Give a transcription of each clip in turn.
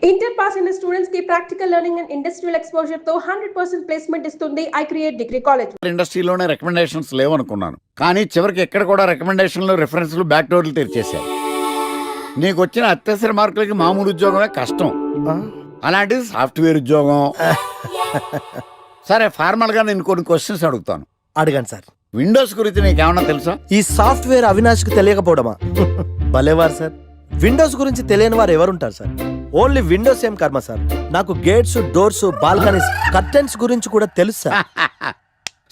Inter pass అయిన students కి practical learning and industrial exposure తో 100% ప్లేస్మెంట్ ఇస్తుంది ఐ క్రియేట్ డిగ్రీ కాలేజ్. ఇండస్ట్రీలోనే రికమెండేషన్స్ లేవనుకున్నాను, కానీ చివరికి ఎక్కడ కూడా రికమెండేషన్లు రిఫరెన్స్లు బ్యాక్ డోర్లు తెరిచేశారు. నీకు వచ్చిన అత్యవసర మార్కులకి మామూలు ఉద్యోగమే కష్టం, అలాంటిది సాఫ్ట్వేర్ ఉద్యోగం. సరే, ఫార్మల్ గా నేను కొన్ని క్వశ్చన్స్ అడుగుతాను. అడగండి సార్. విండోస్ గురించి నీకేమన్నా తెలుసా? ఈ సాఫ్ట్వేర్ అవినాష్కి తెలియకపోవడమా? భలేవారు సార్. విండోస్ గురించి తెలియని వారు ఎవరుంటారు సార్? ఓన్లీ విండోస్ ఏం కర్మ సార్, నాకు గేట్స్, డోర్స్, బాల్కనీస్, కర్టెన్స్ గురించి కూడా తెలుసు సార్.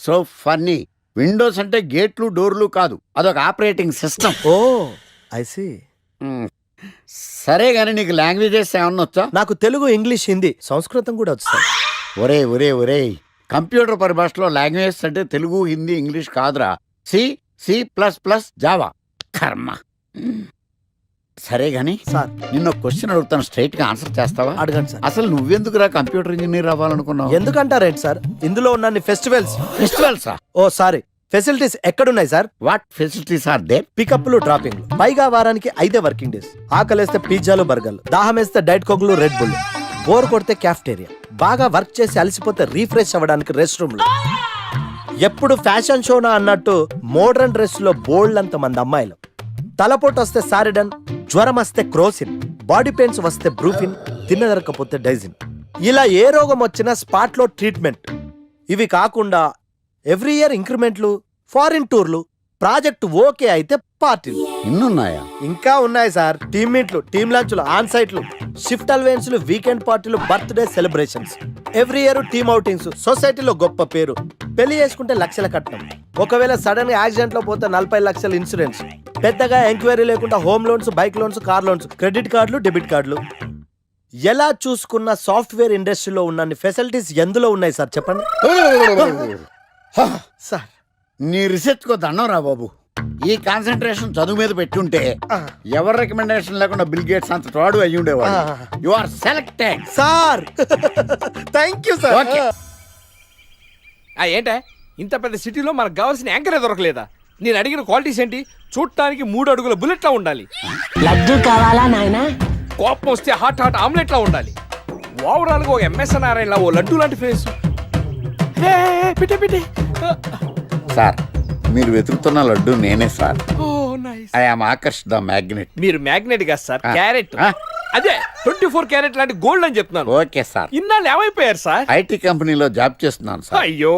So funny. విండోస్ అంటే గేట్లు డోర్లు కాదు, అదొక operating system. Oh I see. సరే గానీ నీకు లాంగ్వేజెస్ ఏమన్నా వచ్చా? నాకు తెలుగు, ఇంగ్లీష్, హిందీ, సంస్కృతం కూడా వచ్చు సార్. ఒరే ఒరే ఒరే, కంప్యూటర్ పరిభాషలో లాంగ్వేజెస్ అంటే తెలుగు, హిందీ, ఇంగ్లీష్ కాదురా. C, C plus plus, Java. కర్మ. సరే గాని సార్, నిన్న క్వశ్చన్ అడుగుతాను, స్ట్రైట్ గా ఆన్సర్ చేస్తావా? అడగండి సార్. అసలు నువ్వెందుకురా కంప్యూటర్ ఇంజనీర్ అవ్వాలనుకున్నావు? ఎందుకంటారేంటి సార్, ఇందులో ఉన్న ఫెస్టివల్స్. ఫెస్టివల్సా? ఓ సారీ, ఫెసిలిటీస్ ఎక్కడున్నాయి sir? What facilities are there? పికప్లు, డ్రాపింగ్లు, పైగా వారానికి 5 వర్కింగ్ డేస్. ఆకలేస్తే పిజ్జాలు, బర్గర్లు, దాహం వేస్తే డైట్ కోక్లు, రెడ్ బుల్, బోర్ కొడితే క్యాఫ్టేరియా, బాగా వర్క్ చేసి అలసిపోతే రీఫ్రెష్ అవ్వడానికి రెస్ట్ రూమ్లు. ఎప్పుడు ఫ్యాషన్ షోనా అన్నట్టు మోడర్న్ డ్రెస్ లో బోల్డ్ అంత మంది అమ్మాయిలు. తలపోటు వస్తే సారిడన్, జ్వరం వస్తే క్రోసిన్, బాడీ పెయిన్స్ వస్తే బ్రూఫిన్, తిన్నదరకపోతే డైజిన్. ఇలా ఏ రోగం వచ్చినా స్పాట్ లో ట్రీట్మెంట్. ఇవి కాకుండా ఎవ్రీ ఇయర్ ఇంక్రిమెంట్లు, ఫారిన్ టూర్లు, ప్రాజెక్ట్ ఓకే అయితే పార్టీలు. ఇన్నున్నాయా? ఇంకా ఉన్నాయి సార్. టీమ్ మీట్లు, టీమ్ లంచ్లు, ఆన్ సైట్లు, షిఫ్ట్ అలవెన్స్లు, వీకెండ్ పార్టీలు, birthday celebrations, every year team outings, సొసైటీలో గొప్ప పేరు, పెళ్లి చేసుకుంటే లక్షల కట్నం, ఒకవేళ సడన్ యాక్సిడెంట్ లో పోతే 40 లక్షల ఇన్సూరెన్స్, పెద్దగా ఎంక్వైరీ లేకుండా home loans, bike loans, car loans, credit కార్డులు, డెబిట్ కార్డులు. ఎలా చూసుకున్న సాఫ్ట్వేర్ ఇండస్ట్రీలో ఉన్న ఫెసిలిటీస్ ఎందులో ఉన్నాయి సార్ చెప్పండి సార్. నీ రీసెర్చ్ కో దండం రా బాబు. ఈ కాన్సన్ట్రేషన్ చదువు మీద పెట్టుంటే ఎవరి రికమెండేషన్ లేకుండా బిల్ గేట్స్ అంత తోడు అయ్యి ఉండేవాడు. You are selected sir. Thank you sir. Okay. ఏంటే ఇంత పెద్ద సిటీలో మనకు కావాల్సిన యాంకరే దొరకలేదా? నేను అడిగిన క్వాలిటీస్ ఏంటి? చూడటానికి 3 అడుగుల బుల్లెట్లా ఉండాలి, లడ్డు కావాలా నాయనా? కోపం వస్తే హాట్ హాట్ ఆమ్లెట్లా ఉండాలి, ఓవరాల్ గా ఒక ఎంఎస్ఎన్ నారాయణ ఓ లడ్డు లాంటి ఫేస్. పిటే సార్, మీరు వెతుకుతున్న లడ్డు నేనే sir. Oh nice. I am Akarsh the magnet. మీరు మ్యాగ్నెట్ గా సార్, క్యారెట్. అదే 24 క్యారెట్ లాంటి గోల్డ్ అని చెప్తున్నాను. Okay sir. ఇన్నాళ్ళు ఏమైపోయారు సార్? ఐటీ కంపెనీలో జాబ్ చేస్తున్నాను సార్. అయ్యో,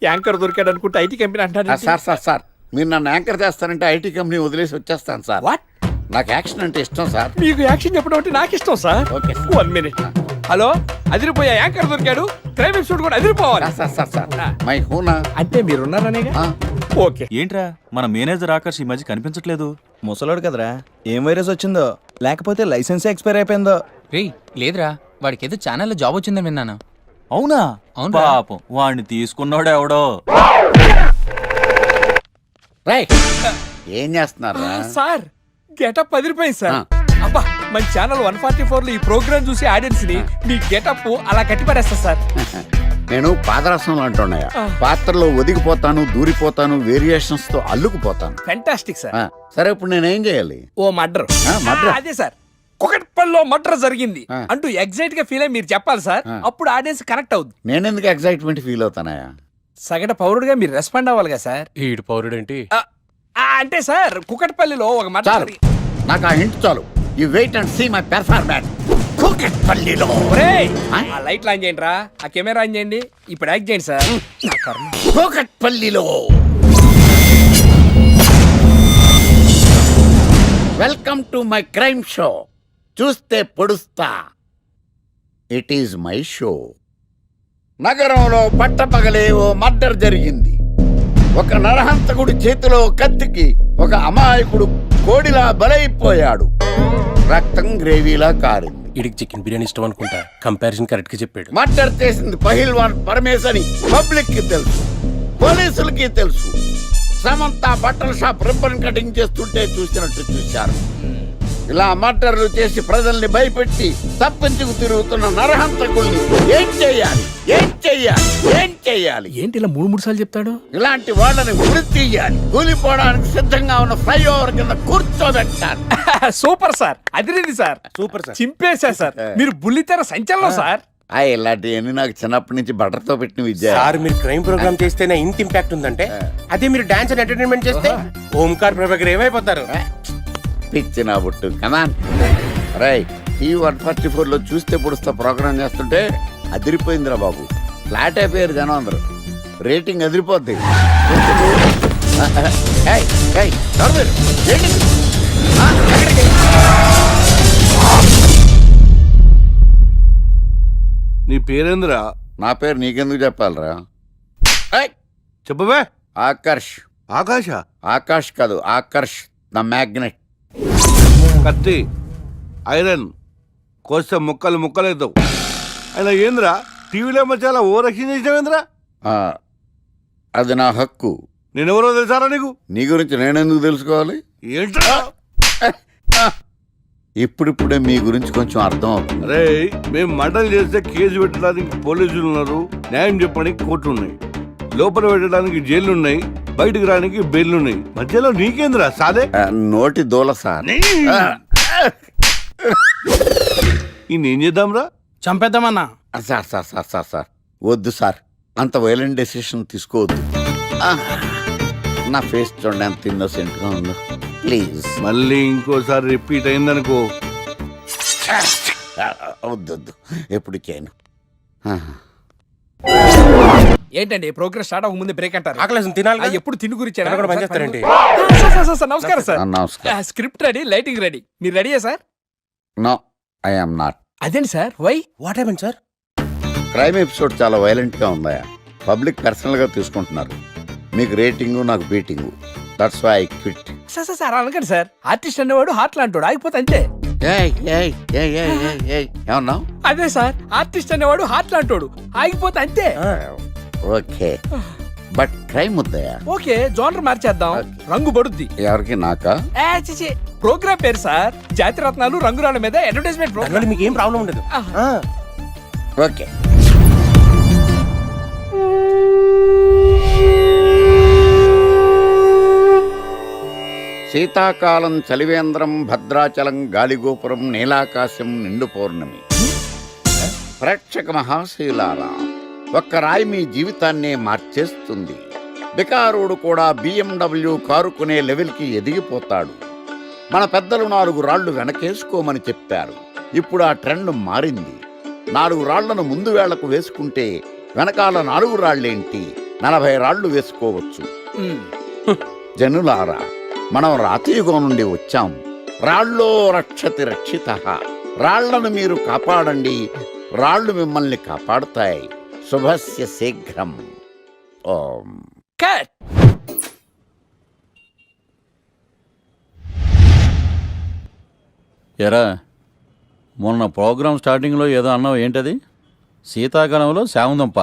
యాంకర్ దొరికాడు అనుకుంటే ఐటీ కంపెనీ అంటారు. సార్ సార్ సార్, మీరు నన్ను యాంకర్ చేస్తారంటే ఐటీ కంపెనీ వదిలేసి వచ్చేస్తాను సార్. వాట్? నాకు యాక్షన్ అంటే ఇష్టం సార్. మీకు యాక్షన్ చెప్పడం అంటే నాకు ఇష్టం sir. Okay sir. 1 minute. Hello, అదిరిపోయా యాంకర్ దొరికాడు, క్రైమ్ ఎపిసోడ్ కూడా అదిరిపోవాలి. సార్ సార్ సార్, మై హూనా. అంటే మీరున్నారనేగా? ఓకే. ఏంట్రా మన మేనేజర్ ఆకర్ష్ ఈ మధ్య కనిపించట్లేదు? ముసలోడు కదరా, ఏం వైరస్ వచ్చిందో, లేకపోతే లైసెన్స్ ఎక్స్పైర్ అయిపోయిందో. రేయ్ లేదురా, వాడికి ఏదో ఛానల్లో జాబ్ వచ్చిందని విన్నాను. అవునా? అవును. పాపం వాడిని తీసుకున్నాడు ఎవడో. రైట్, ఏం చేస్తున్నారు? సార్, గెటప్ అదిరిపోయింది సార్. అబ్బా, మన ఛానల్ 144 లో ఈ ప్రోగ్రామ్ చూసి ఆడియన్స్ ని మీ గెటప్ అలా కట్టిపడేస్తా సార్. నేను పాదరసం అంటున్నాయా, పాత్రలో ఒదిగిపోతాను, దూరిపోతాను, వేరియేషన్స్ తో అల్లుకుపోతాను. Fantastic sir. సరే, ఇప్పుడు నేనేం చేయాలి? ఓ మర్డర్. మర్డర్? అదే సార్, కుకట్పల్లిలో మర్డర్ జరిగింది అంటూ ఎగ్జైట్ గా ఫీల్ అయ్యి మీరు చెప్పాలి సార్. అప్పుడు ఆడియన్స్ కనెక్ట్ అవుద్ది. నేనెందుకు ఎక్సైట్మెంట్ ఫీల్ అవుతానయా? సగటు పౌరుడుగా మీరు రెస్పాండ్ అవ్వాలి కదా సార్. ఈడు పౌరుడేంటి? అంటే సార్, కుకట్పల్లిలో ఒక మర్డర్. చాలు, నాకు ఆ హింట్ చాలు. You wait and see my performance. కుకట్పల్లిలో. ఒరేయ్, ఆ లైట్లు ఆన్ చేయండి రా, ఆ కెమెరా ఆన్ చేయండి, ఇప్పుడు యాక్ట్ చేయండి సార్. కుకట్పల్లిలో. Welcome to my crime show. చూస్తే పొడుస్తా. It is my show. నగరంలో పట్టపగలే ఓ మర్డర్ జరిగింది. ఒక నరహంతకుడి చేతిలో కత్తికి ఒక అమాయకుడు కోడిలా బలైపోయాడు. రక్తం గ్రేవీలా కారింది. ఇడికి చికెన్ బిర్యానీ ఇష్టం అనుకుంటా, కంపారిజన్ కరెక్ట్ గా చెప్పాడు. మర్డర్ చేసింది పహిల్వాన్ పరమేశ్ అని పబ్లిక్ కి తెలుసు, పోలీసులకి తెలుసు. సమంత బట్టల షాప్ రిబ్బన్ కటింగ్ చేస్తుంటే చూసినట్టు చూశారు. ఇలా మర్డర్లు చేసి ప్రజల్ని భయపెట్టి తప్పించుకు తిరుగుతున్న నరహంతకుల్ని ఏం చెయ్యాలి ఏం చెయ్యాలి ఏం చెయ్యాలి? ఏంటి ఇలా మూడు సార్లు చెప్తాడు? ఇలాంటి వాళ్ళని ఉరి తీయాలి. కూలిపోవడానికి సిద్ధంగా ఉన్న ఫ్లైఓవర్ కింద కూర్చోబెట్టాలి. సూపర్ సార్, అదిరింది సార్, సూపర్ సార్. చింపేశా సార్, మీరు బుల్లితెర సంచలనం సార్. ఇలాంటివన్నీ నాకు చిన్నప్పటి నుంచి బట్టర్తో పెట్టిన విద్య. సార్ మీరు క్రైమ్ ప్రోగ్రామ్ చేస్తేనే ఇంత ఇంపాక్ట్ ఉందంటే అదే మీరు డాన్స్ అండ్ ఎంటర్టైన్మెంట్ చేస్తే ఓంకార్ ప్రభాకర్ ఏమైపోతారు? పిచ్చి నా బుట్టు కమాన్. రై T144 లో చూస్తే పొడుస్తా ప్రోగ్రామ్ చేస్తుంటే అదిరిపోయిందిరా బాబు. ఫ్లాట్ అయిపోయారు జనం అందరూ. రేటింగ్ అదిరిపోద్ది. ఏయ్, ఏయ్, ఎవరు మీరు? ఏంటి? ఎక్కడికి? నీ పేరేందిరా? నా పేరు నీకెందుకు చెప్పాలరా? ఏయ్, చెప్పవే. ఆకర్ష్. ఆకాశ? ఆకాష్ కాదు, ఆకర్ష్ ద మ్యాగ్నెట్. కత్తి, ఐరన్ కోస్తే ముక్కలు ముక్కలేద్దావు. అయినా ఏంద్రా టీవీలో మధ్య ఓ రక్షణ చేసినావేంద్రా? అది నా హక్కు. నేనెవరో తెలుసారా నీకు? నీ గురించి నేనెందుకు తెలుసుకోవాలి? ఏంట్రా? ఇప్పుడిప్పుడే మీ గురించి కొంచెం అర్థం అవుతుంది. అరే మేము మంటలు చేస్తే కేసు పెట్టడానికి పోలీసులు ఉన్నారు, న్యాయం చెప్పడానికి కోర్టులు ఉన్నాయి, లోపల పెట్టడానికి జైలు ఉన్నాయి, బయటకు రానికి బెయిల్ ఉన్నాయి. మధ్యలో నీకేంద్రా సాదే? నోటి దూల సార్. ఈయనేం చేద్దాంరా? చంపేద్దామన్నా. Sir sir sir sir sir వద్దు సార్, అంత వైలెంట్ డెసిషన్ తీసుకోవద్దు. నా ఫేస్ చూడండి ఎంత ఇన్నోసెంట్గా ఉందో. ప్లీజ్ మళ్ళీ ఇంకోసారి రిపీట్ అయిందనుకో. వద్దొద్దు, ఎప్పుడు చేయను. ఏంటండి ప్రోగ్రెస్ స్టార్ట్ అవ్వక ముందే బ్రేక్ అంటారు? ఆకలేసం తినాలి కదా? ఎప్పుడు తిని గురించి తినక కూడా పనిచేస్తారేంటి? నమస్కారం సార్. నమస్కారం. స్క్రిప్ట్ రెడీ, లైటింగ్ రెడీ, మీరు రెడీయా sir? No, I am not. అదేంటి sir, why? What happen sir? Crime episode చాలా వైలెంట్ గా ఉందా? పబ్లిక్ పర్సనల్ గా తీసుకుంటున్నారు. మీకు రేటింగు, నాకు beating. That's why I quit. Sir sir sir అనకండి సార్, ఆర్టిస్ట్ అనేవాడు హార్ట్ లాంటాడు, ఆగిపోతే అంతే. ఏమన్నావు? అదే సార్, ఆర్టిస్ట్ అనేవాడు హార్ట్ లాంటాడు, ఆగిపోతే అంతే. ఓకే, బట్ క్రైమ్ వద్దయా? ఓకే, జోనర్ మార్చేద్దాం, రంగు పడుద్ది. ఎవరికి? నాకా? చిచి ప్రోగ్రామ్ పేరు సార్ జాతిరత్నాలు రంగురాళ్ళ మీద అడ్వర్టైజ్మెంట్ దానివల్ల ప్రోగ్రామ్. మీకు ఏం ప్రాబ్లం ఉండదు. ఓకే. శీతాకాలం చలివేంద్రం, భద్రాచలం గాలిగోపురం, నీలాకాశం, నిండు పౌర్ణమి. ప్రేక్షక మహాశీలారా, ఒక్క రాయి మీ జీవితాన్నే మార్చేస్తుంది. బికారుడు కూడా BMW కారు కొనే లెవెల్కి ఎదిగిపోతాడు. మన పెద్దలు 4 రాళ్లు వెనకేసుకోమని చెప్పారు. ఇప్పుడు ఆ ట్రెండ్ మారింది. 4 రాళ్లను ముందు వేళ్లకు వేసుకుంటే వెనకాల 4 రాళ్లేంటి 40 రాళ్లు వేసుకోవచ్చు. జనులారా, మనం రాతియుగం నుండి వచ్చాం. రాళ్ళో రక్షతి రక్షితః. రాళ్లను మీరు కాపాడండి, రాళ్ళు మిమ్మల్ని కాపాడుతాయి. శుభస్య శీఘ్రం. ఓం. కట్. ఎరా, మొన్న ప్రోగ్రామ్ స్టార్టింగ్లో ఏదో అన్నావు, ఏంటది? శీతాకాలంలో శామందంప.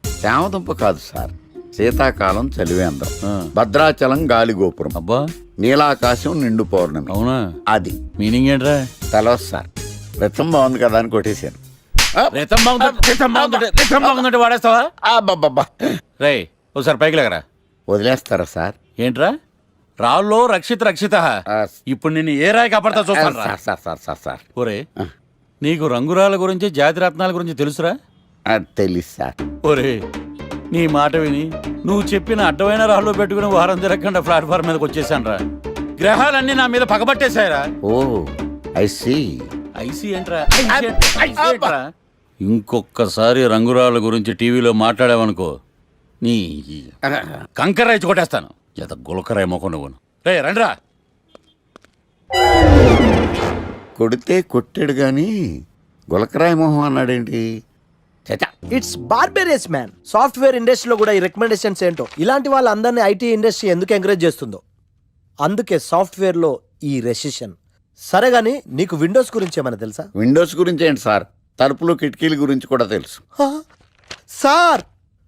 శామదుంప కాదు సార్, శీతాకాలం చలివేంద్రం, భద్రాచలం గాలిగోపురం, అబ్బా, నీలాకాశం, నిండు పౌర్ణమి. అవునా? అది మీనింగ్ ఏంట్రా? తెలవదు సార్, రతం బాగుంది కదా అని కొట్టేశాను. వాడేస్తావా? అబ్బబ్బబ్బా. రే, ఒకసారి పైకి లేకరా. వదిలేస్తారా సార్? ఏంట్రా? రాళ్ళో రక్షిత. ఇప్పుడు నేను ఏ రాయి కాపాడతా చూస్తాను. Sir sir sir sir sir ఒరే, నీకు రంగురాల గురించి, జాతిరత్నాల గురించి తెలుసురా? తెలీదు సార్. ఒరే, నీ మాట విని నువ్వు చెప్పిన అడ్డమైన రాళ్ళు పెట్టుకుని వారం తిరగకుండా ప్లాట్ఫామ్ మీదకి వచ్చేసాను రా. గ్రహాలన్నీ నా మీద పగబట్టేశాయరా. ఓ, ఐ సీ. ఐసీ ఏంట్రా? ఇంకొక్కసారి రంగురాళ్ళ గురించి టీవీలో మాట్లాడావనుకో, నీ కంకర రైచి కొట్టేస్తాను. ఎంత గులకరాయి మొక్క నువ్వు. రే రండిరా. కొడితే కొట్టాడు గాని గులకరాయ మొహం అన్నాడేంటి? It's barbarious man. సాఫ్ట్వేర్ ఇండస్ట్రీలో కూడా ఈ రికమెండేషన్స్ ఏంటో, ఇలాంటి వాళ్ళందరినీ ఐటీ ఇండస్ట్రీ ఎందుకు ఎంకరేజ్ చేస్తుందో. అందుకే సాఫ్ట్వేర్ లో ఈ రెసిషన్. సరే గాని, నీకు విండోస్ గురించి ఏమైనా తెలుసా? విండోస్ గురించి ఏంటి సార్, తలుపులు కిటికీల గురించి కూడా తెలుసు. సార్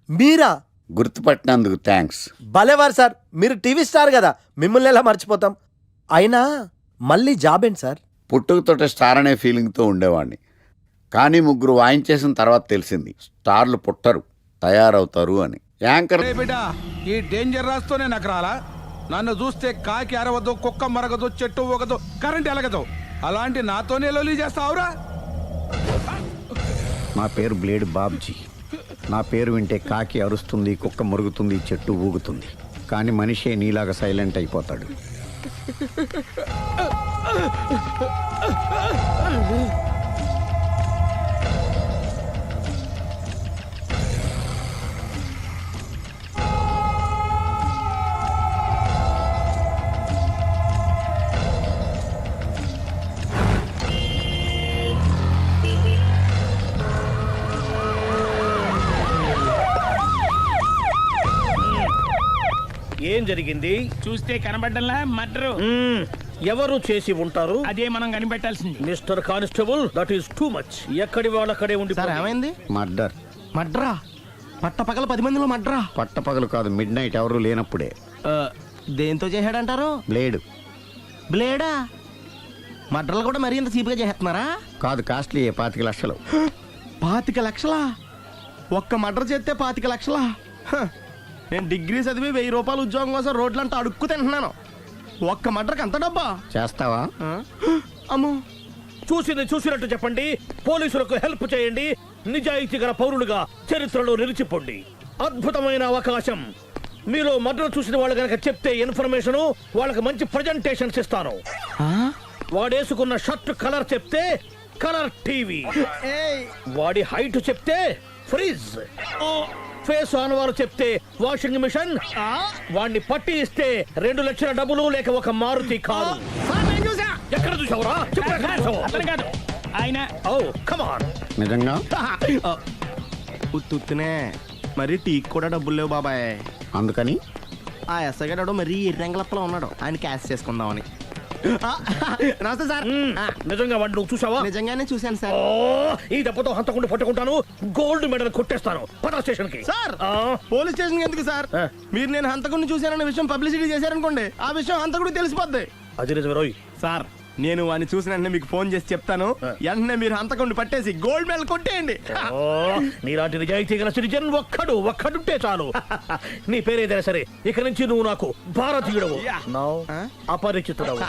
మీరా? గుర్తుపట్టినందుకు థ్యాంక్స్. భలేవారు సార్, మీరు టీవీ స్టార్ కదా, మిమ్మల్ని ఎలా మర్చిపోతాం. అయినా మళ్ళీ జాబ్ ఏంటి సార్? పుట్టుకతోటే స్టార్ అనే ఫీలింగ్తో ఉండేవాడిని. కానీ ముగ్గురు వాయించేసిన తర్వాత తెలిసింది స్టార్లు పుట్టరు, తయారవుతారు అని. యాంకర్ బిడ్డా ఈ డేంజర్ రాస్తూనే నాకు రాలా. నన్ను చూస్తే కాకి అరవదు, కుక్క మరగదు, చెట్టు ఊగదు, కరెంట్ ఎలగదు. అలాంటి నాతోనే లొలి చేస్తావురా? నా పేరు బ్లేడ్ బాబ్జీ. నా పేరు వింటే కాకి అరుస్తుంది, కుక్క మురుగుతుంది, చెట్టు ఊగుతుంది. కానీ మనిషే నీలాగా సైలెంట్ అయిపోతాడు. ఏం జరిగింది? చూస్తే కనబడ్డంలా మర్డరు. ఎవరు చేసి ఉంటారు? అదే మనం కనిపెట్టాల్సింది. Mister constable, that is too much. ఎక్కడి వాళ్ళక్కడే ఉండి ఏమైంది? మర్డర్. మడ్రా? పట్టపగల 10 మందిలో మడ్రా? పట్టపగలు కాదు, మిడ్ నైట్ ఎవరు లేనప్పుడే. దేంతో చేశాడంటారు? బ్లేడ్. బ్లేడా? మడ్రలు కూడా మరీ ఇంత చీప్గా చేస్తున్నారా? కాదు, కాస్ట్లీ 25 లక్షలు. 25 లక్షలా? ఒక్క మడ్ర చేస్తే 25 లక్షలా? నేను డిగ్రీ చదివి 1000 రూపాయలు ఉద్యోగం కోసం రోడ్లంతా అడుక్కు తింటున్నాను. ఒక్క మడ్రకి అంత డబ్బా? చేస్తావా? అమ్మో. చూసింది చూసినట్టు చెప్పండి. పోలీసులకు హెల్ప్ చేయండి. నిజాయితీ గల పౌరులుగా చరిత్రలో నిలిచిపోండి. అద్భుతమైన అవకాశం. మీలో మర్డర్ చూసిన వాళ్ళు కనుక చెప్తే ఇన్ఫర్మేషన్, వాళ్ళకి మంచి ప్రజెంటేషన్స్ ఇస్తాను. వాడేసుకున్న షర్ట్ కలర్ చెప్తే కలర్ టీవీ, వాడి హైట్ చెప్తే ఫ్రిజ్, ఫేస్ ఆన్ వారు చెప్తే వాషింగ్ మిషన్, వాడిని పట్టి ఇస్తే 2 లక్షల డబ్బులు లేక ఒక మారుతి కారు. ఎక్కడ చూసావురా? కాదు ఆయన. Oh come on. నిజంగా? ఉత్తునే మరి టీకి కూడా డబ్బులు లేవు బాబాయ్. అందుకని ఆ ఎస్ఐ గారు మరీ ఎర్రంగలప్పలో ఉన్నాడు, ఆయన క్యాష్ చేసుకుందామని. నమస్తే సార్. నిజంగా వాడిని నువ్వు చూసావా? నిజంగానే చూశాను సార్. ఈ దెబ్బతో హంతకుండా పట్టుకుంటాను, గోల్డ్ మెడల్ కొట్టేస్తాను. పద స్టేషన్ కి. సార్, పోలీస్ స్టేషన్ ఎందుకు సార్? మీరు నేను హంతకుడిని చూశానన్న విషయం పబ్లిసిటీ చేశారనుకోండి, ఆ విషయం హంతకుడికి తెలిసిపోద్ది. అది నిజమే రోయ్. సార్, నేను వాడిని చూసిన వెంటనే మీకు ఫోన్ చేసి చెప్తాను. వెంటనే మీరు హంతకుడిని పట్టేసి గోల్డ్ మెడల్ కొట్టేయండి. నీలాంటి నిజాయితీ గల సిటిజన్ ఒక్కడుంటే చాలు. నీ పేరేదైనా సరే, ఇక నుంచి నువ్వు నాకు భారతీయుడవు, అపరిచితుడవు.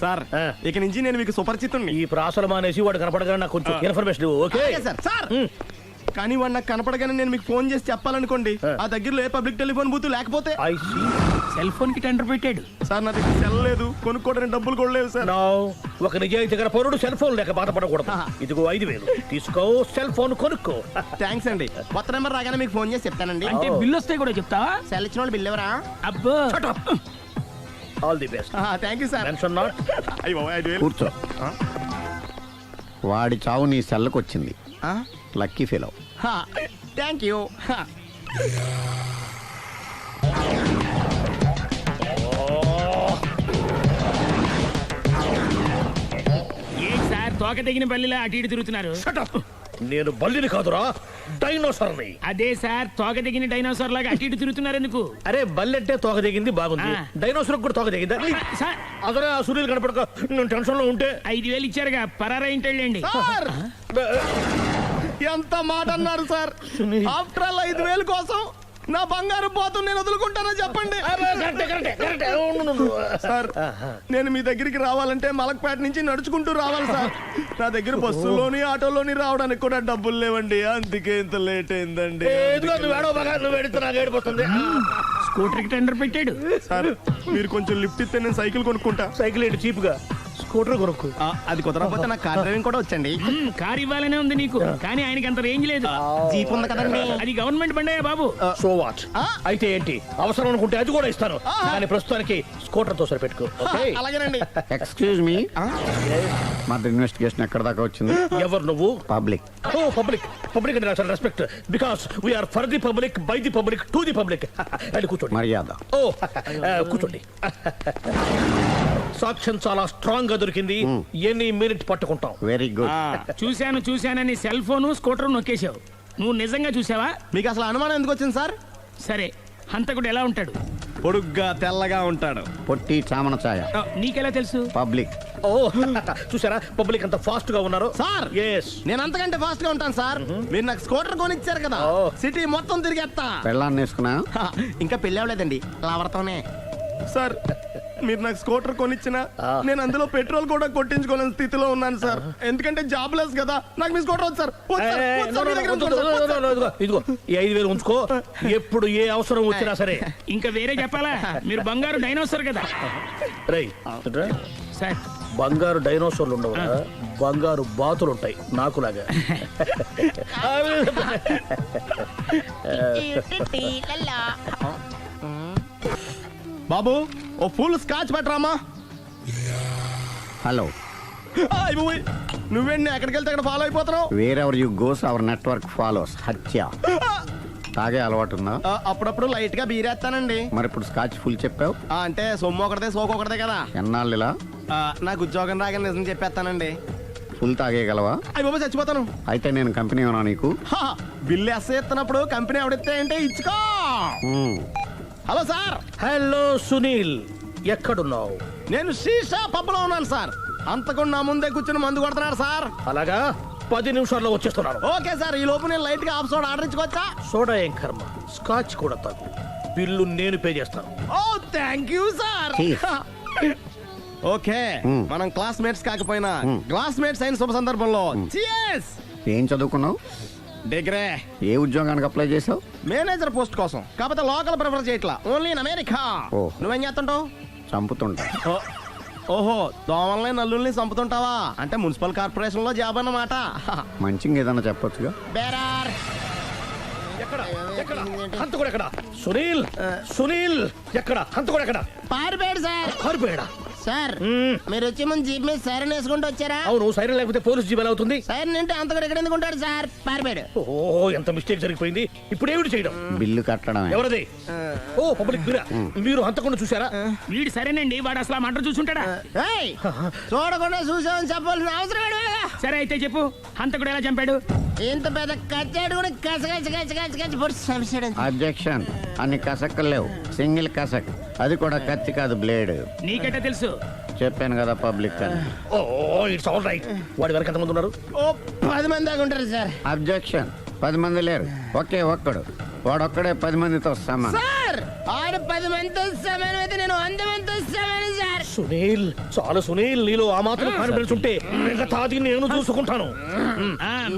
సార్, ఇక నుంచి నేను మీకు సుపరిచితుడిని. ఈ ప్రాసలు మానేసి వాడు కనపడగానే నాకు కొంచెం ఇన్ఫర్మేషన్ ఇవ్వు, ఓకే? సార్, కానీ వాడు నాకు కనపడగానే నేను మీకు ఫోన్ చేసి చెప్పాలనుకోండి, ఆ దగ్గరలో ఏ పబ్లిక్ టెలిఫోన్ బూత్ లేకపోతే. సెల్ ఫోన్ కి టెండర్ పెట్టాడు. సార్, నా దగ్గర సెల్ లేదు, కొనుక్కోవడానికి డబ్బులు కూడా లేవు సార్. ఒక నిజాయితీ గల పౌరుడు సెల్ ఫోన్ లేక బాధపడకూడదు. ఇదిగో 5,000 తీసుకో, సెల్ ఫోన్ కొనుక్కో. థ్యాంక్స్ అండి. కొత్త నెంబర్ రాగానే మీకు ఫోన్ చేసి చెప్తానండి. అంటే బిల్ వస్తే కూడా చెప్తావా? సెల్ ఇచ్చిన వాళ్ళు బిల్ ఎవరా? అబ్బో. All the best. Thank you sir. Mention not. కూర్చో. వాడి చావు నీ సెల్లకు వచ్చింది. Lucky fellow. Thank you. A sir, తోక తెగిన బల్లిలా అటు ఇటు తిరుగుతున్నారు. నేను బల్లిని కాదురా, డైనోసార్ని. అదే సార్, తోక తెగిన డైనోసార్ లాగా అటు ఇటు తిరుగుతున్నారు ఎందుకు? అరే, బల్లెట్టే తోక దిగింది బాగుంది, డైనోసార్ కూడా తోక దిగిందా? సార్, అదరే ఆ సూర్యులు కనపడక నేను టెన్షన్ లో ఉంటే 5,000 ఇచ్చారుగా, పరారా ఇంటండి. ఎంత మాట అన్నారు సార్? ఆఫ్టర్ ఆల్ 5,000 కోసం నా బంగారు పోతు నేను వదులుకుంటానో చెప్పండి. సార్, నేను మీ దగ్గరికి రావాలంటే మలక్పేట నుంచి నడుచుకుంటూ రావాలి సార్. నా దగ్గర బస్సులోని ఆటోలోని రావడానికి కూడా డబ్బులు లేవండి, అందుకే ఇంత లేట్ అయిందండి. స్కూటర్ కి టెండర్ పెట్టాడు. సార్, మీరు కొంచెం లిఫ్ట్ ఇస్తే నేను సైకిల్ కొనుక్కుంటా. సైకిల్ ఏంటి చీప్ గా, స్కూటర్ కొనుక్కు. అది కుదరకపోతే నాకు కార్ డ్రైవింగ్ కూడా వచ్చండి. కార్ ఇవ్వాలనే ఉంది నీకు, కానీ ఆయనకి అంత రేంజ్ లేదు. జీప్ ఉంది కదండి. అది గవర్నమెంట్ బండే బాబు. So what? అయితే ఏంటి, అవసరం అనుకుంటే అది కూడా ఇస్తాను, కానీ ప్రస్తుతానికి స్కూటర్ తో సరిపెట్టుకో. అలాగేనండి. ఎక్స్క్యూజ్ మీ, మర్డర్ ఇన్వెస్టిగేషన్ ఎక్కడ దాకా వచ్చింది? ఎవరు నువ్వు? పబ్లిక్. ఓ పబ్లిక్. పబ్లిక్ అంటే చాలా respect, because we're for the public, by the public, to the public. అది కూర్చోండి. మర్యాద. ఓ కూర్చోండి. సాక్ష్యం చాలా స్ట్రాంగ్ గా దొరికింది, ఎన్ని మినిట్ పట్టుకుంటాం. Very good. చూశానని సెల్ ఫోను స్కూటర్ నొక్కేశావు. నువ్వు నిజంగా చూసావా? మీకు అసలు అనుమానం ఎందుకు వచ్చింది సార్? సరే, హంతకుడు ఎలా ఉంటాడు? పొడుగ్గా తెల్లగా ఉంటాడు. పొట్టి చామన ఛాయ. నీకెలా తెలుసు? పబ్లిక్. ఓ చూసారా పబ్లిక్ అంత ఫాస్ట్ గా ఉన్నారు సార్ ఎస్ నేను అంతకంటే ఫాస్ట్ గా ఉంటాను సార్. మీరు నాకు స్కూటర్ కొనిచ్చారు కదా, సిటీ మొత్తం తిరిగేస్తా. పెళ్ళాన్ని వేసుకున్నా. ఇంకా పెళ్లి అవ్వలేదండి, లావర్తోనే. సార్ మీరు నాకు స్కూటర్ కొనిచ్చిన నేను అందులో పెట్రోల్ కూడా కొట్టించుకోలేని స్థితిలో ఉన్నాను సార్. ఎందుకంటే జాబ్ లెస్ కదా, నాకు మీ స్కూటర్ వద్దు సార్. ఇదిగో ఈ 5,000 ఉంచుకో, ఎప్పుడు ఏ అవసరం వచ్చినా సరే. ఇంకా వేరే చెప్పాలా? మీరు బంగారు డైనోసార్ కదా. రై సార్ బంగారు డైనోసార్లు ఉండవు, బంగారు బాతులు ఉంటాయి నాకులాగా. బాబు ఓ ఫుల్ స్కాచ్ పెట్టరామా. హలో. నువ్వేండి ఎక్కడికి వెళ్తే అక్కడ ఫాలో అయిపోతున్నావు? Wherever you goes our network follows. హత్య. తాగే అలవాటు ఉందా? అప్పుడప్పుడు లైట్ గా బీరేస్తానండి. మరి ఇప్పుడు స్కాచ్ ఫుల్ చెప్పావు. అంటే సొమ్ము ఒకటిదే సోకు ఒకటిదే కదా. ఎన్నాళ్ళు ఇలా? నాకు ఉద్యోగం రాగానే నిజం చెప్పేస్తానండి. ఫుల్ తాగేయగలవా? అయ్యి బాబు చచ్చిపోతాను. అయితే నేను కంపెనీ ఉన్నా నీకు. బిల్లు ఎస్ ఎత్తినప్పుడు కంపెనీ ఎవడితే అంటే ఇచ్చుకో. Hello sir. హలో సునీల్, ఎక్కడున్నావు? నేను శీషా పబ్లో ఉన్నాను సార్. అంతకుండా నా ముందే కూర్చుని మందు కొడుతున్నాడు సార్. అలాగా, 10 నిమిషాల్లో వచ్చేస్తున్నాను. ఓకే సార్, ఈ లోపు నేను లైట్ గా హాఫ్ సోడా ఆర్డర్ ఇచ్చుకోవచ్చా? సోడా ఏం కర్మ, స్కాచ్ కూడా తాగు. బిల్లు నేను పే చేస్తాను. ఓ థ్యాంక్ యూ సార్. ఓకే, మనం క్లాస్మేట్స్ కాకపోయినా క్లాస్మేట్స్ అయిన శుభ సందర్భంలో cheers. ఏం చదువుకున్నావు? డిగ్రీ. ఏ ఉద్యోగానికి అప్లై చేసావు? మేనేజర్ పోస్ట్ కోసం, కాకపోతే లోకల్ ప్రిఫర్ చేయట్లా, ఓన్లీ ఇన్ అమెరికా. ఓ. నువ్వేం చేస్తుంటావు? చంపుతుంటా. ఓహో, దోమల్ని నల్లుల్ని చంపుతుంటావా? అంటే మున్సిపల్ కార్పొరేషన్ లో జాబ్ అన్నమాట. మంచిగా ఏదన్నా చెప్పొచ్చుగా. బేరార్. ఎక్కడ ఎక్కడ హంతకుడు ఎక్కడ? సునీల్, సునీల్ ఎక్కడ? హంతకుడు ఎక్కడ? పారిపోయాడు సార్. కారిపోయాడా? సార్ మీరు వచ్చే ముందు జీప్ మీద సైరన్ వేసుకుంటూ వచ్చారా? అవును, సైరన్ లేకపోతే పోలీస్ జీబ్ ఎలా అవుతుంది? సైరన్ అంటే అంతకుడు ఎక్కడ ఎందుకు ఉంటాడు సార్? పారిపోయాడు. ఓ ఎంత మిస్టేక్ జరిగిపోయింది. ఇప్పుడు ఏమిటి చేయడం? బిల్లు కట్టడమే. ఎవరది? ఓ పబ్లిక్ మీరా? మీరు హంతకుండా చూసారా? వీడు సరేనండి, వాడు అసలు ఆ మంట చూసుంటాడా? ఏయ్, చూడకుండా చూసామని చెప్పాల్సిన అవసరం లేదు. సరే అయితే చెప్పు, హంతకుడు ఎలా చంపాడు? ఇంత పెద్ద కచ్చాడు కూడా కచ్చ పొడి సమస్యడు. అబ్జెక్షన్. అన్ని కసక్కులు లేవు, సింగిల్ కసక్. అది కూడా కత్తి కాదు, బ్లేడ్. నీకెట్టా తెలుసు? చెప్పాను కదా పబ్లిక్ అని. Oh it's all right. వాడి వరకు ఎంతమంది ఉన్నారు? ఓ 10 మంది దాకా ఉంటారు సార్. అబ్జెక్షన్. 10 మంది లేరు, ఒకే ఒక్కడు. వాడొక్కడే 10 మందితో సమానం. సార్ ఆడు 10 మందితో సమానం అయితే నేను 100 మందితో సమానం సార్. సునీల్, చాలు సునీల్, నీలో ఆ మాత్రం కాన్ఫిడెన్స్ ఉంటే మిగతాది నేను చూసుకుంటాను.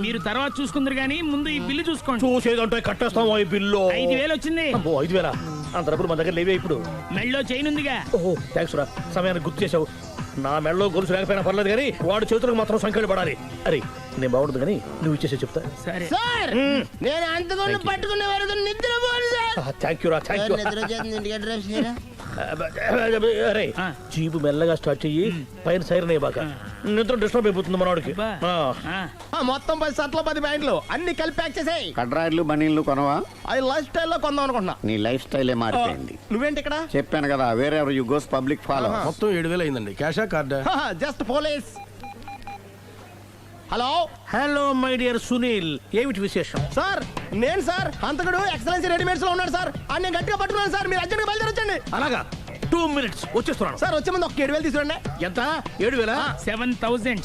మీరు తర్వాత చూసుకుందరు గానీ ముందు ఈ బిల్లు చూసుకోండి. చూసేదంటే కట్టేస్తాం ఈ బిల్లు. 5,000 వచ్చింది. 5,000? అంత డబ్బులు మన దగ్గర లేవే ఇప్పుడు. మెళ్ళో చైన్ ఉందిగా. ఓహో థ్యాంక్స్ రా, సమయానికి గుర్తు చేసావు. నా మెడలో గొలుసు లేకపోయినా పర్లేదు కానీ వాడు చేతులకు మాత్రం సంఖ్యలు పడాలి. అరే నేను బాగుండదు కానీ నువ్వు ఇచ్చేసే చెప్తా. సరే సార్ నేను అంతకుండా పట్టుకునే వరకు నిద్రపోను సార్. థ్యాంక్ యూ రా, థ్యాంక్ యూ. నిద్ర వచ్చేస్తుంది, ఇంటికి డ్రైవ్ చేయరా? అరే జీబు మెల్లగా స్టార్ట్ చెయ్యి, పైన సైరన్ బాగా నిద్ర డిస్టర్బ్ అయిపోతుంది మనవాడికి. మొత్తం 10 షర్ట్లు 10 ప్యాంట్లు అన్ని కలిపి ప్యాక్ చేసేయ్. కడ్రాయిలు బనీళ్లు కొనవా? అది లైఫ్ స్టైల్లో కొందాం అనుకుంటున్నా. నీ లైఫ్ స్టైలే మారిపోయింది. నువ్వేంటి ఇక్కడ? చెప్పాను కదా, వేరే ఎవరు యు గోస్ పబ్లిక్ ఫాలో. మొత్తం 7,000 అయిందండి. క్యాషా కార్డా? Just police. Hello hello my dear Sunil, ఏమిటి విశేషం? సార్ నేను సార్ హంతకుడు ఎక్సలెన్సీ రెడీమేడ్స్ లో ఉన్నాడు సార్. అని నేను గట్టిగా పట్టుకున్నాను సార్. మీరు అర్జెంట్గా బయలుదేరొచ్చండి. అలాగా, 2 minutes వచ్చేస్తున్నాను. సార్ వచ్చే ముందు ఒక 7,000 తీసుకురండి. ఎంత? 7,000? 7,000.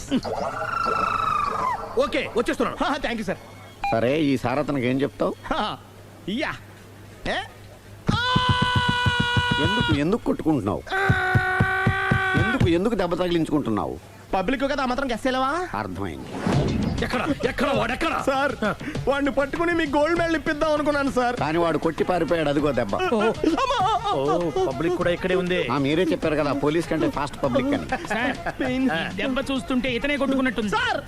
ఓకే వచ్చేస్తున్నాను. Thank you sir. సరే ఈ సారతనకి ఏం చెప్తావు? ఇయ్యా ఎందుకు ఎందుకు కొట్టుకుంటున్నావు? ఎందుకు దెబ్బ తగిలించుకుంటున్నావు? పబ్లిక్ కదా మాత్రం గెస్సేలేవా? అర్థమైంది. ఎక్కడ ఎక్కడ వాడెక్కడ? సార్ వాడిని పట్టుకుని మీ గోల్డ్ మెడల్ ఇప్పిద్దాం అనుకున్నాను సార్. కానీ వాడు కొట్టి పారిపోయాడు, అదిగో దెబ్బ. పబ్లిక్ కూడా ఇక్కడే ఉంది. మీరే చెప్పారు కదా పోలీస్ కంటే ఫాస్ట్ పబ్లిక్ అని. సార్ దెబ్బ చూస్తుంటే ఇతనే కొట్టుకున్నట్టుంది. సార్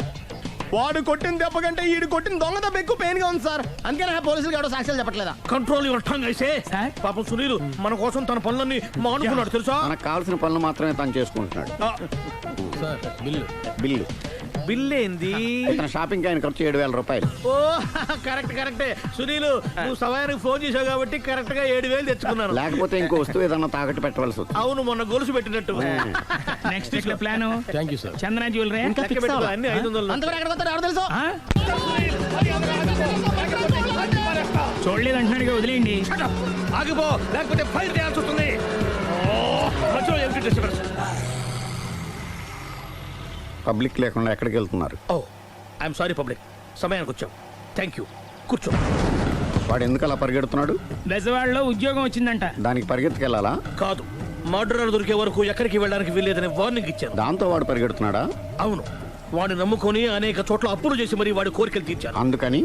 వాడు కొట్టిన దెబ్బ కంటే ఈడు కొట్టిన దొంగ దెబ్బ ఎక్కువ పెయిన్ గా ఉంది సార్. అందుకని పోలీసులు ఎవడో సాక్ష్యాలు చెప్పట్లేదా? కంట్రోల్ యువర్ టంగ్ అయితే. పాపం సునీల్ మన కోసం తన పనులన్నీ మానుకున్నాడు తెలుసా? మనకు కావాల్సిన పనులు మాత్రమే తను చేసుకుంటున్నాడు. బిల్లు బిల్ ఏంది? ఇతను షాపింగ్ ఆయన ఖర్చు 7,000 రూపాయలు. ఓ కరెక్ట్ కరెక్టే సునీల్, నువ్వు సమయానికి ఫోన్ చేసావు కాబట్టి కరెక్ట్ గా 7,000 తెచ్చుకున్నాను. లేకపోతే ఇంకో వస్తువు ఏదన్నా తాకట్టు పెట్టవలసి వస్తుంది. అవును, మొన్న గొలుసు పెట్టినట్టు. Next week plan thank you sir. Chandana jewellery అన్ని 500. అంతవరకు ఎక్కడ పోతాడు ఎవరు తెలుసు? చూడలేదు అంటున్నాడు, వదిలేయండి. Shut up! ఆగిపో, లేకపోతే ఫైర్ చేయాల్సి వస్తుంది. మధ్యలో ఏమిటి disturbance? పబ్లిక్ లేకుండా ఎక్కడికి వెళ్తున్నారు? ఐఎమ్ సారీ పబ్లిక్, సమయానికి వచ్చాం. థ్యాంక్ యూ, కూర్చో. వాడు ఎందుకు అలా పరిగెడుతున్నాడు? బెజవాడలో ఉద్యోగం వచ్చిందంట. దానికి పరిగెత్తుకెళ్ళాలా? కాదు, మర్డరర్ దొరికే వరకు ఎక్కడికి వెళ్ళడానికి వీల్లేదని వార్నింగ్ ఇచ్చాను. దాంతో వాడు పరిగెడుతున్నాడా? అవును, వాడిని నమ్ముకొని అనేక చోట్ల అప్పులు చేసి మరి వాడి కోరికలు తీర్చాను. అందుకని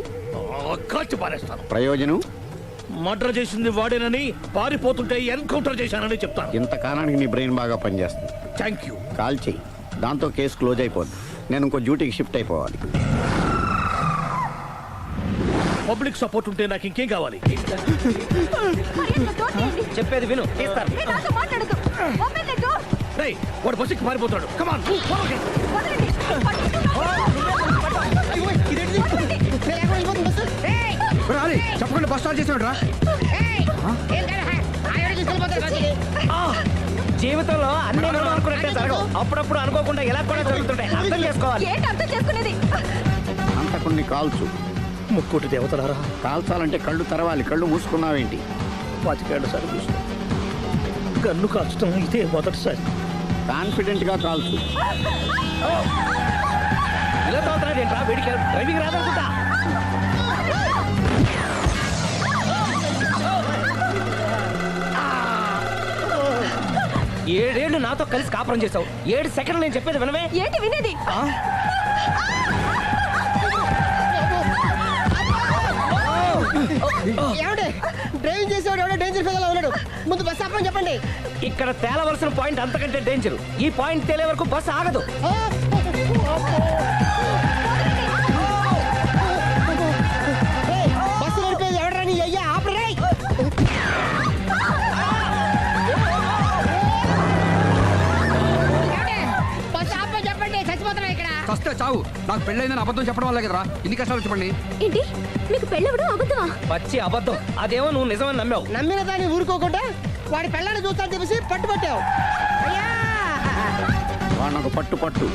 కాల్చి పారేస్తాను. ప్రయోజనం? మర్డర్ చేసింది వాడేనని, పారిపోతుంటే ఎన్కౌంటర్ చేశానని చెప్తాను. ఇంతకాలానికి నీ బ్రెయిన్ బాగా పనిచేస్తుంది. Thank you. కాల్ చెయ్యి, దాంతో కేసు క్లోజ్ అయిపోద్ది. నేను ఇంకో డ్యూటీకి షిఫ్ట్ అయిపోవాలి. పబ్లిక్ సపోర్ట్ ఉంటే నాకు ఇంకేం కావాలి? చెప్పేది విను. రేయ్, వాడు బస్సుకి పారిపోతాడు. కమాన్, చెప్పకుండా బస్ స్టార్ట్ చేసాడు రా. జీవితంలో అన్ని మనం అనుకున్నట్టే జరగవు. అప్పుడప్పుడు అనుకోకుండా ఎలా కూడా జరుగుతుంటాయి. అర్థం చేసుకోవాలి. అంతకుని కాల్చు. ముక్కోటి దేవతలారా, కాల్చాలంటే కళ్ళు తెరవాలి. కళ్ళు మూసుకున్నావేంటి? 25 సార్లు చూసిన గన్ను కాల్చడం ఇదే మొదటిసారి. కాన్ఫిడెంట్ గా కాల్చు. ఇలా తోతున్నాడు ఏంట్రా? వీడికి డ్రైవింగ్ రాదనుకుంటా. ఏడేళ్లు నాతో కలిసి కాపురం చేసావు. 7 సెకండ్లు నేను చెప్పేది వినవే. ఏంటి వినేది? డ్రైవింగ్ చేసేవాడు ఎవడో డేంజర్ ఫీల్ ఉన్నాడు. ముందు బస్ ఆపని చెప్పండి. ఇక్కడ తేలవలసిన పాయింట్ అంతకంటే డేంజర్. ఈ పాయింట్ తేలే వరకు బస్ ఆగదు. బస్సు నడిపేది ఎవడని అయ్యా ఆపరే. బస్ ఆపని చెప్పండి, చచ్చిపోతున్నా ఇక్కడ. వస్తే చావు. నాకు పెళ్ళైందని అబద్ధం చెప్పడం వల్ల కదరా ఇన్ని కష్టాలు చెప్పండి. ఏంటి మీకు పెళ్ళవడం అబద్ధమా? పచ్చి అబద్ధం. అదేమో నువ్వు నిజమని నమ్మావు. నమ్మిన దాన్ని ఊరుకోకుండా వాడి పెళ్ళాన్ని చూస్తాను చెప్పేసి పట్టుబట్టావు. వాడిని ఒక పట్టు పట్టు.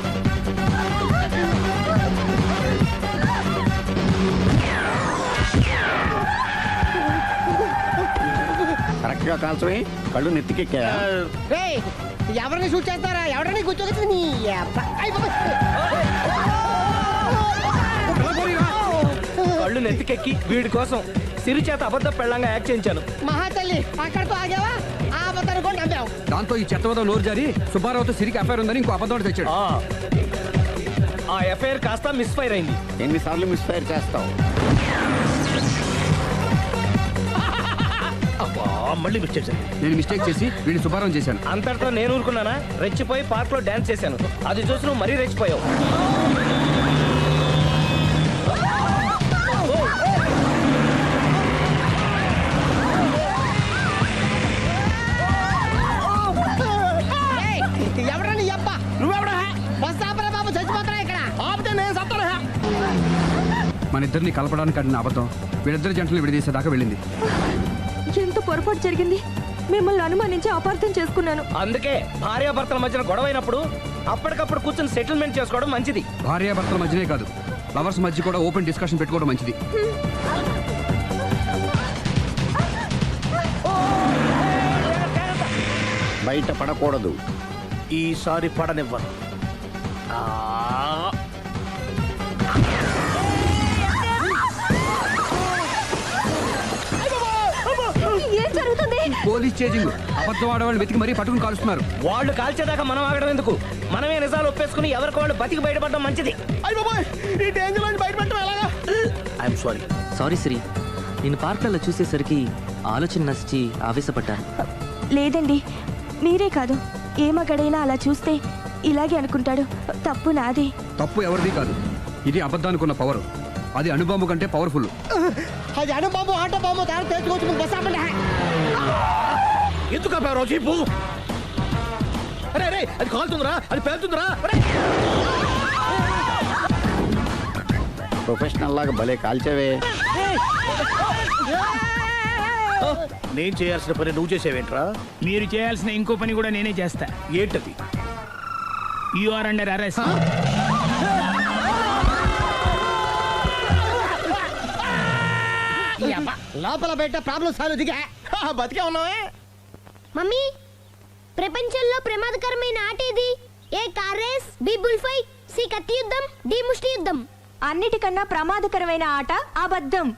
కరెక్ట్ గా కాల్చవే. కళ్ళు నెత్తికెక్కా? ఎవరిని షూట్ చేస్తారా? ఎవరిని కూర్చోవచ్చు. నీ కళ్ళు నెత్తికెక్కి వీడి కోసం సిరి చేత అబద్ధ పెళ్ళంగా యాక్ట్ చేయించాను. మహాతల్లి అక్కడితో ఆగావా? ఆ అబద్ధాన్ని కూడా నమ్మావు. దాంతో ఈ చెత్తవదో నోరు జారి సుబ్బారావుతో సిరికి అఫైర్ ఉందని ఇంకో అబద్ధం తెచ్చాడు. ఆ ఎఫ్ఐఆర్ కాస్త మిస్ఫైర్ అయింది. ఎన్నిసార్లు మిస్ఫైర్ చేస్తావు? మళ్ళీ మిస్టేక్ జరిగింది. నేను మిస్టేక్ చేసి వీడిని సుబ్బారావు చేశాను. అంతటితో నేను ఊరుకున్నానా? రెచ్చిపోయి పార్క్ లో డాన్స్ చేశాను. అది చూసి నువ్వు మరీ రెచ్చిపోయావు. ఎవరని అబ్బా నువ్వెవడా? బస్ ఆపరా బాబు, చచ్చిపోతారా ఇక్కడ. ఆపితే నేను సత్తాను. మన ఇద్దరిని కలపడానికి అడిగిన అబద్ధం వీళ్ళిద్దరు జంటలు విడదీసేదాకా వెళ్ళింది. ఎంత పొరపాటు జరిగింది. మిమ్మల్ని అనుమానించి అపార్థం చేసుకున్నాను. అందుకే భార్యాభర్తల మధ్యన గొడవ అయినప్పుడు అప్పటికప్పుడు కూర్చొని సెటిల్మెంట్ చేసుకోవడం మంచిది. భార్యాభర్తల మధ్యనే కాదు, లవర్స్ మధ్య కూడా ఓపెన్ డిస్కషన్ పెట్టుకోవడం మంచిది. బయట పడకూడదు. ఈసారి పడనివ్వను. ఏం జరుగుతుంది? Police chasing. అబద్ధం ఆడవాళ్ళు వెతికి మరీ పట్టుకుని కాలుస్తున్నారు. వాళ్ళు కాల్చేదాకా మనం ఆగడం ఎందుకు? మనమే నిజాలు ఒప్పేసుకుని ఎవరికి వాళ్ళు బతికి బయటపడడం మంచిది. ఈ డేంజర్ నుంచి బయటపడటం ఎలాగా? I'm sorry. సారీ శ్రీ, నేను పార్కులలో చూసేసరికి ఆలోచన నచ్చి ఆవేశపడ్డాను. లేదండి, మీరే కాదు, ఏ మగాడైనా అలా చూస్తే ఇలాగే అనుకుంటాడు. తప్పు నాది. తప్పు ఎవరిది కాదు. ఇది అబద్ధానికి ఉన్న పవర్. అది అణుబాంబు కంటే పవర్ఫుల్. అది అణుబాంబు ఆటో బాంబు తయారు తెచ్చుకోవచ్చు. బస్ ఆపండి. ఎందుకు ఆపావు చీపు? అరే అరే, అది కాలుతుందిరా, అది పేలుతుందిరా. ప్రొఫెషనల్ లాగా భలే కాల్చవే. నేను చేయాల్సిన పని నువ్వు చేసేవేంట్రా? మీరు చేయాల్సిన ఇంకో పని కూడా నేనే చేస్తా. ఏంటది? You are under arrest. లోపల బయట ప్రాబ్లమ్ సాల్వ్ దిగా బతికే ఉన్నావే. మమ్మీ, ప్రపంచంలో ప్రమాదకరమైన ఆట ఏది? A car race, B bull fight, C కత్తి యుద్ధం, డి ముష్టి యుద్ధం. అన్నిటికన్నా ప్రమాదకరమైన ఆట అబద్ధం.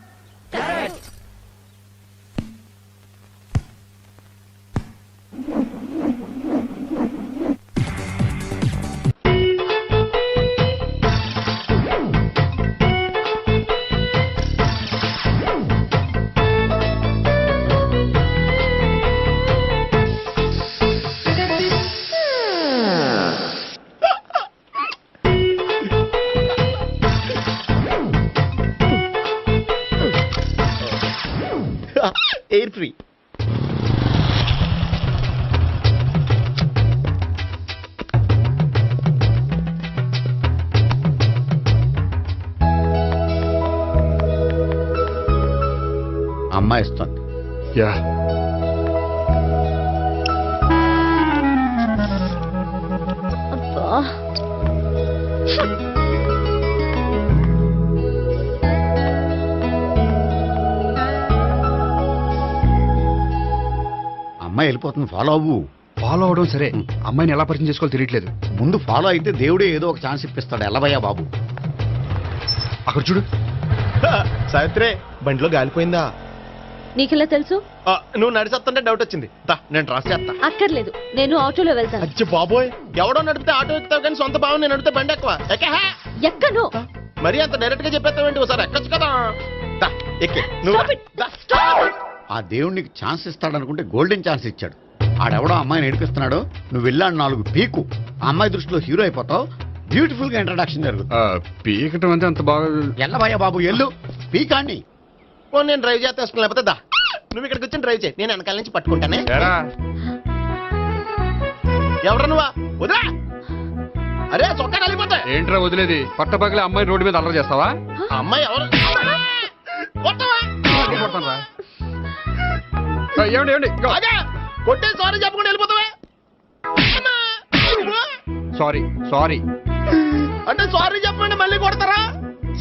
Air free. అమ్మాయి ఇస్తుంది. యా అమ్మాయి వెళ్ళిపోతుంది, ఫాలో అవ్వు. ఫాలో అవడం సరే, అమ్మాయిని ఎలా పరిచయం చేసుకోవాలో తెలియట్లేదు. ముందు ఫాలో అయితే దేవుడే ఏదో ఒక ఛాన్స్ ఇప్పిస్తాడు. ఎల్లవయ్యా బాబు. అక్కడ చూడు. సావిత్రి, బండిలో గాలిపోయిందా? నీకెలా తెలుసు? నువ్వు నడిచేస్తుంటే డౌట్ వచ్చింది. నేను ట్రాస్ చేస్తా. అక్కర్లేదు, నేను ఆటోలో వెళ్తాను. అచ్చి బాబోయ్, ఎవడో నడిపితే ఆటో ఎక్కుతావు కానీ సొంత భావం నేను నడిపితే బండి ఎక్కువ. ఎక్కను. మరి అంత డైరెక్ట్ గా చెప్పేస్తావేంటి? ఒకసారి ఎక్కొచ్చు కదా. ఎక్కే నువ్వు. ఆ దేవుడికి ఛాన్స్ ఇస్తాడు అనుకుంటే గోల్డెన్ ఛాన్స్ ఇచ్చాడు. ఆడెవడో అమ్మాయిని ఏడిపిస్తున్నాడు, నువ్వు వెళ్ళాడు 4 పీకు. ఆ అమ్మాయి దృష్టిలో హీరో అయిపోతావు. బ్యూటిఫుల్ గా ఇంట్రడక్షన్ జరుగుతుంది. పీకటం అంటే అంత బాగా. ఎల్లవయ్యా బాబు, ఎల్లు పీకాన్ని. నేను డ్రైవ్ చేస్తాను, లేకపోతే దా నువ్వు ఇక్కడికి వచ్చి డ్రైవ్ చేయి, నేను వెనకాల నుంచి పట్టుకుంటానే. ఎవరు నువ్వా? వదిలా. అరే చొక్కా కలిపోతా. ఏంట్రా వదిలేది? పట్టపగలే అమ్మాయి రోడ్డు మీద అల్లరి చేస్తావా? అమ్మాయి ఎవరు? ఏమండి ఏమండి, అదే కొట్టే సారీ చెప్పకుండా వెళ్ళిపోతావా? సారీ సారీ అంటే సారీ చెప్పండి మళ్ళీ కొడతారా?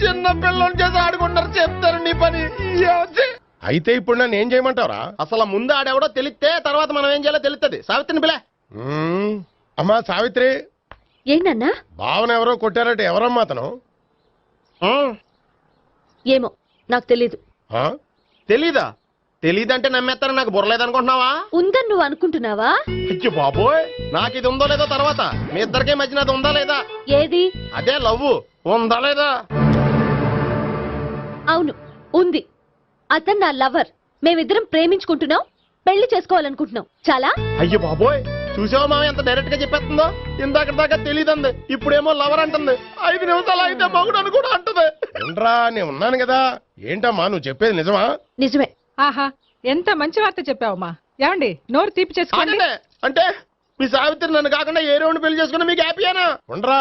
చిన్న పిల్లలు చేసి ఆడుకుంటారు, చెప్తారు నీ పని. అయితే ఇప్పుడు నన్ను ఏం చేయమంటారా? అసలు ముందు ఆడెవడో తెలిస్తే తర్వాత మనం ఏం చేయాలో తెలుస్తుంది. సావిత్రిని పిల్ల. అమ్మా సావిత్రి. ఏంటన్నా? భావన ఎవరో కొట్టారట. ఎవరమ్మా అతను? ఏమో నాకు తెలీదు. తెలీదా? తెలీదంటే నమ్మేస్తారని నాకు బుర్రలేదనుకుంటున్నావా? ఉందని నువ్వు అనుకుంటున్నావా? అయ్యో బాబోయ్, నాకు ఇది ఉందో లేదో తర్వాత. మీ ఇద్దరికే మధ్యన అది ఉందా లేదా? ఏది? అదే లవ్ ఉందా లేదా? అవును, ఉంది. అతను నా లవర్. మేమిద్దరం ప్రేమించుకుంటున్నాం, పెళ్లి చేసుకోవాలనుకుంటున్నాం. చాలా. అయ్యో బాబోయ్, చూసావా మామ ఎంత డైరెక్ట్ గా చెప్పేస్తుందో? ఇందాక దాకా తెలియదండి, ఇప్పుడేమో లవర్ అంటుంది. 5 నిమిషాలు అయితే మగుడు అని కూడా అంటుంది. ఏంట్రా, నేను ఉన్నాను కదా. ఏంటమ్మా నువ్వు చెప్పేది నిజమా? నిజమే. ఆహా, ఎంత మంచి వార్త చెప్పావమ్మా. ఏమండి, నోరు తీపి చేసుకోండి. అంటే మీ సావిత్రి నన్ను కాకుండా ఏ రౌండ్ పెళ్లి చేసుకున్నా మీకు హ్యాపీయేనా? ఉండరా,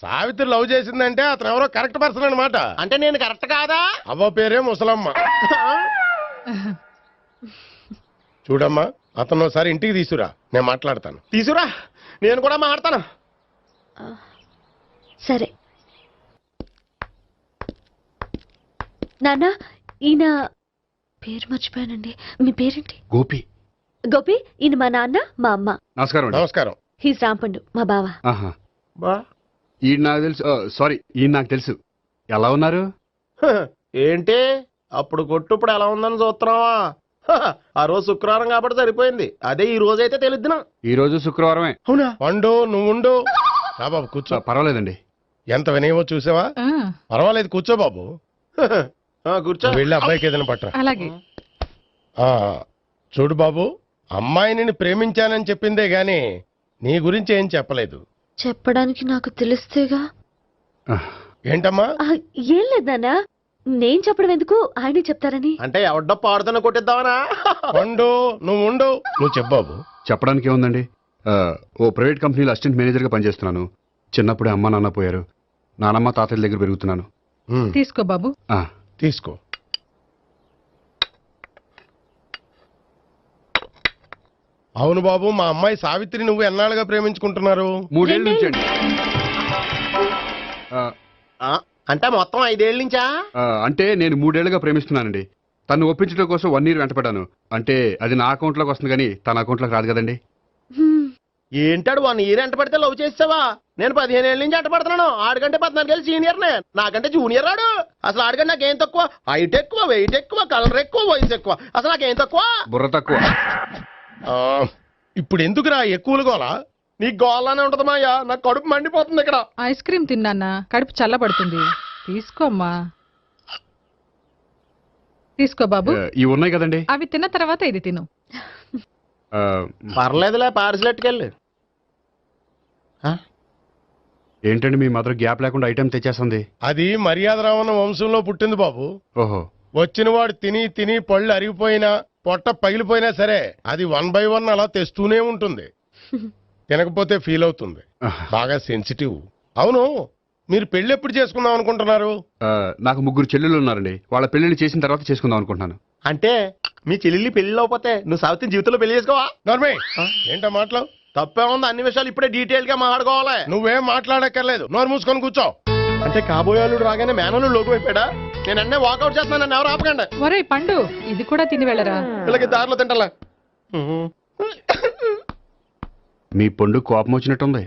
సావిత్రి లవ్ చేసిందంటే అతను ఎవరో కరెక్ట్ పర్సన్ అనమాట. అంటే నేను కరెక్ట్ కాదా? అవ్వ పేరే ముసలమ్మ. చూడమ్మా, అతను ఒకసారి ఇంటికి తీసుకురా, నేను మాట్లాడతాను. తీసుకురా, నేను కూడా మాట్లాడతాను. సరే నాన్న, ఈయన పేరు మర్చిపోయానండి. మీ పేరేంటి? గోపి. గోపి, ఈయన మా నాన్న, మా అమ్మ. నమస్కారం. నమస్కారం. హీస్ రాంపండు, మా బావ. ఈయన నాకు తెలుసు. సారీ, ఈయన నాకు తెలుసు. ఎలా ఉన్నారు? ఏంటి అప్పుడు కొట్టు ఇప్పుడు ఎలా ఉందని చూస్తున్నావా? ఆ రోజు శుక్రవారం కాబట్టి సరిపోయింది. అదే ఈ రోజు అయితే తెలుద్దునా. ఈ రోజు శుక్రవారమే. అవునా? వండు, నువ్వు ఉండు. రా బాబు కూర్చో. పర్వాలేదండి. ఎంత వినయమో చూసావా? పర్వాలేదు, కూర్చో బాబు. కూర్చో. వెళ్ళి అబ్బాయికి ఏదైనా పట్టరా. అలాగే. చూడు బాబు, అమ్మాయిని ప్రేమించానని చెప్పిందే గాని నీ గురించి ఏం చెప్పలేదు. చెప్పడానికి నాకు తెలిస్తేగా. ఏంటమ్మా? ఏం లేదు నాన్న, నేను చెప్పడం ఎందుకు, ఆయనే చెప్తారని. అంటే ఎవడ్డో పాడుతున్న కొట్టిద్దామనా? వండు, నువ్వు ఉండు. నువ్వు చెప్పు బాబు. చెప్పడానికి ఏముందండి, ఓ ప్రైవేట్ కంపెనీలో అసిస్టెంట్ మేనేజర్గా పనిచేస్తున్నాను. చిన్నప్పుడే అమ్మ నాన్న పోయారు. నానమ్మ తాతయ్య దగ్గర పెరుగుతున్నాను. తీసుకో బాబు. తీసుకో. అవును బాబు, మా అమ్మాయి సావిత్రి నువ్వు ఎన్నాళ్ళుగా ప్రేమించుకుంటున్నారు? 3 ఏళ్ళ నుంచి అండి. అంటే మొత్తం 5 ఏళ్ళ నుంచా? అంటే నేను 3 ఏళ్ళుగా ప్రేమిస్తున్నానండి. తను ఒప్పించడం కోసం 1 year వెంటపడ్డాను. అంటే అది నా అకౌంట్లోకి వస్తుంది కానీ తన అకౌంట్లోకి రాదు కదండి. ఏంటాడు 1 year ఎంట పడితే లవ్ చేసావా? నేను 15 ఏళ్ళ నుంచి ఎంట పడుతున్నాను. ఆడికంటే 14 ఏళ్ళు సీనియర్నే, నాకంటే జూనియర్ రాడు. అసలు ఆడికంటే నాకేం తక్కువ? హైట్ ఎక్కువ, వెయిట్ ఎక్కువ, కలర్ ఎక్కువ, వయసు ఎక్కువ. అసలు నాకేం తక్కువ? బుర్ర తక్కువ. ఇప్పుడు ఎందుకురా ఎక్కువలు గోలా? నీకు గోలానే ఉంటది మాయా, నాకు కడుపు మండిపోతుంది ఇక్కడ. ఐస్ క్రీమ్ తిన్నానా, కడుపు చల్లబడుతుంది. తీసుకోమ్మా, తీసుకో బాబు. ఇవి ఉన్నాయి కదండి. అవి తిన్న తర్వాత ఇది తిను. పర్లేదులే, పార్సిల్ ఎట్టుకెళ్ళి. ఏంటండి మీ మదర్ గ్యాప్ లేకుండా ఐటెం తెచ్చేస్తుంది? అది మర్యాద రావణ వంశంలో పుట్టింది బాబు. ఓహో. వచ్చిన వాడు తిని తిని పళ్ళు అరిగిపోయినా పొట్ట పగిలిపోయినా సరే అది 1 by 1 అలా తెస్తూనే ఉంటుంది. తినకపోతే ఫీల్ అవుతుంది, బాగా సెన్సిటివ్. అవును, మీరు పెళ్లి ఎప్పుడు చేసుకుందాం అనుకుంటున్నారు? నాకు 3 చెల్లెళ్ళు ఉన్నారండి. వాళ్ళ పెళ్లిళ్ళు చేసిన తర్వాత చేసుకుందాం అనుకుంటున్నాను. అంటే మీ చెల్లెల్ని పెళ్లి లేకపోతే నువ్వు సావిత్రి జీవితంలో పెళ్లి చేసుకోవా? నర్మే ఏంటో మాటలు తప్పే ఉంది. అన్ని విషయాలు ఇప్పుడే డీటెయిల్ గా మాట్లాడుకోవాలి. నువ్వేం మాట్లాడక్కర్లేదు, నోరు మూసుకొని కూర్చో. అంటే కాబోయేవాళ్ళు రాగానే మేనలు లోకి అయిపోయాడా? నేను అన్నీ వాకౌట్ చేస్తున్నాను, నన్ను ఎవరు ఆపకండి. ఒరే పండు, ఇది కూడా తిని వెళ్ళరా. వీళ్ళకి దారిలో తింటలే. మీ పండు కోపం వచ్చినట్టుంది.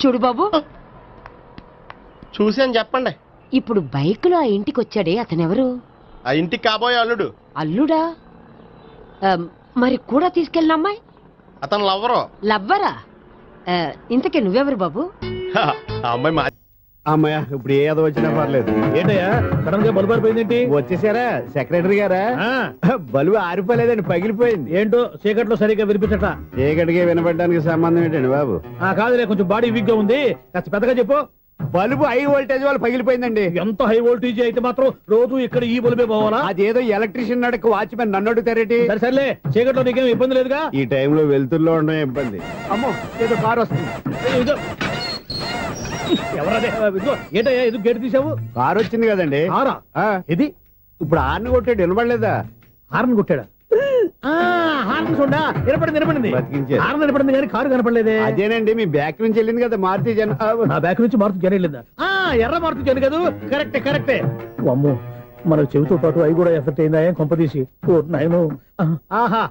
చూడు బాబు, చూసి అని చెప్పండి. ఇప్పుడు బైక్ లో ఆ ఇంటికి వచ్చాడే అతనెవరు? ఆ ఇంటికి కాబోయే అల్లుడు. అల్లుడా? మరి కూడా తీసుకెళ్ళిన అమ్మాయి అతను లవ్వరు. లవ్వరా? ఇంతకీ నువ్వెవరు బాబు? ఆ అమ్మాయి మా అమ్మాయ ఇప్పుడు ఏదో వచ్చినా పర్లేదు. ఏంటయ్యా సడన్ గా బల్బు ఆరిపోయిందేంటి? వచ్చేసారా సెక్రటరీ గారా? బలువు ఆరిపోలేదండి, పగిలిపోయింది. ఏంటో చీకట్లో సరిగ్గా వినిపించట. చీకటికి వినపడడానికి సంబంధం ఏంటండి బాబు? కాదులే, కొంచెం బాడీ వీక్ గా ఉంది, కాస్త పెద్దగా చెప్పు. బల్బు హై వోల్టేజ్ వాళ్ళు పగిలిపోయిందండి. ఎంత హై వోల్టేజ్ అయితే మాత్రం రోజు ఇక్కడ ఈ బల్బే పోవాలా? అదేదో ఎలక్ట్రీషియన్ నడక వాచ్మెన్ నన్ను అడుగుతారేటి? సరే సర్లే, చీకట్లో నీకేం ఇబ్బంది లేదుగా? ఈ టైంలో వెళ్తుల్లో ఉండడం ఇబ్బంది. అమ్మో, ఏదో కారు వస్తుంది. ఇదిగో. ఎవరదే? ఇదిగో, ఏంటయ్యా ఇది గేట్ తీసావు? కారు వచ్చింది కదండి. కారా? ఇది ఇప్పుడు హార్న్ కొట్టాడు, వినపడలేదా? హార్న్ కొట్టాడా? హార్న్ చూడా వినపడింది. బతికించారు. హార్న్ వినపడింది కానీ కారు కనపడలేదే. అదేనండి, మీ బ్యాక్ నుంచి వెళ్ళింది కదా మారుతి జన. నా బ్యాక్ నుంచి మారుతి జన వెళ్ళిందా? ఎర్ర మారుతి జన కదా. కరెక్టే. అమ్మో, మన చెవితో పాటు అవి కూడా ఎఫెక్ట్ అయిందా కొంపదీసి? ఆహా,